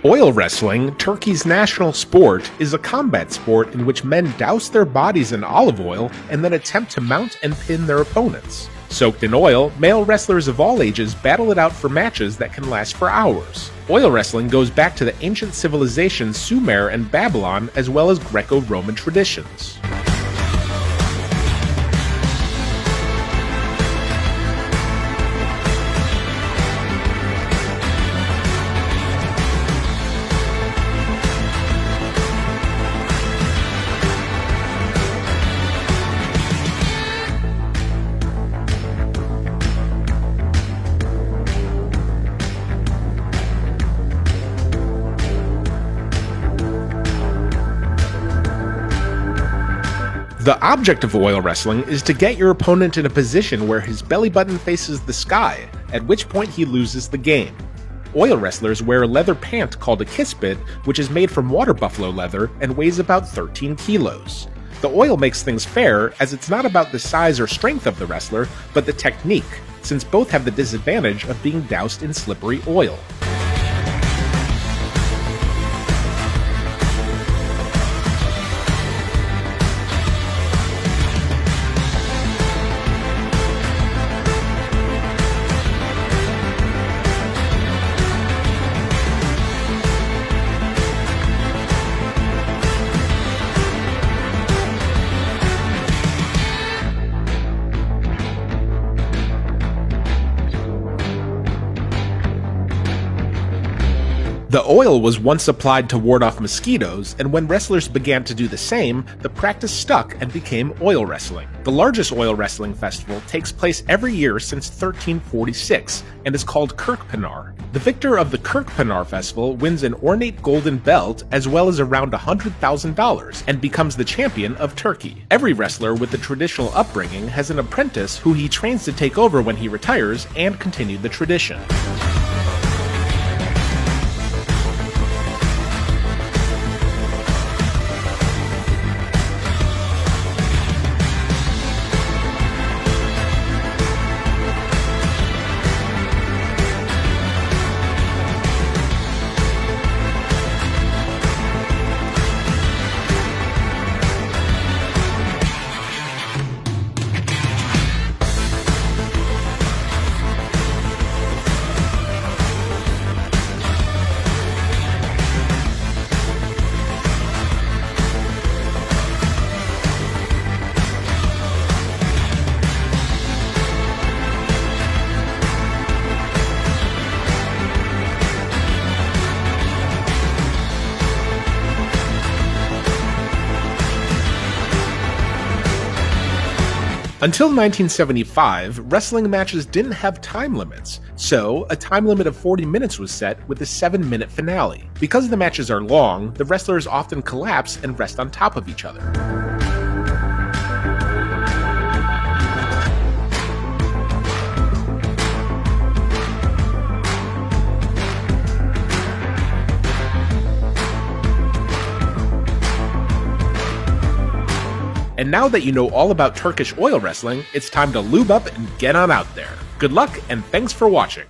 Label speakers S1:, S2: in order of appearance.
S1: Oil wrestling, Turkey's national sport, is a combat sport in which men douse their bodies in olive oil and then attempt to mount and pin their opponents. Soaked in oil, male wrestlers of all ages battle it out for matches that can last for hours. Oil wrestling goes back to the ancient civilizations Sumer and Babylon, as well as Greco-Roman traditions. The object of oil wrestling is to get your opponent in a position where his belly button faces the sky, at which point he loses the game. Oil wrestlers wear a leather pant called a kispit, which is made from water buffalo leather and weighs about 13 kilos. The oil makes things fair, as it's not about the size or strength of the wrestler, but the technique, since both have the disadvantage of being doused in slippery oil. The oil was once applied to ward off mosquitoes, and when wrestlers began to do the same, the practice stuck and became oil wrestling. The largest oil wrestling festival takes place every year since 1346 and is called Kirkpinar. The victor of the Kirkpinar festival wins an ornate golden belt as well as around $100,000 and becomes the champion of Turkey. Every wrestler with the traditional upbringing has an apprentice who he trains to take over when he retires and continue the tradition. Until 1975, wrestling matches didn't have time limits, so a time limit of 40 minutes was set with a 7-minute finale. Because the matches are long, the wrestlers often collapse and rest on top of each other. And now that you know all about Turkish oil wrestling, it's time to lube up and get on out there. Good luck, and thanks for watching.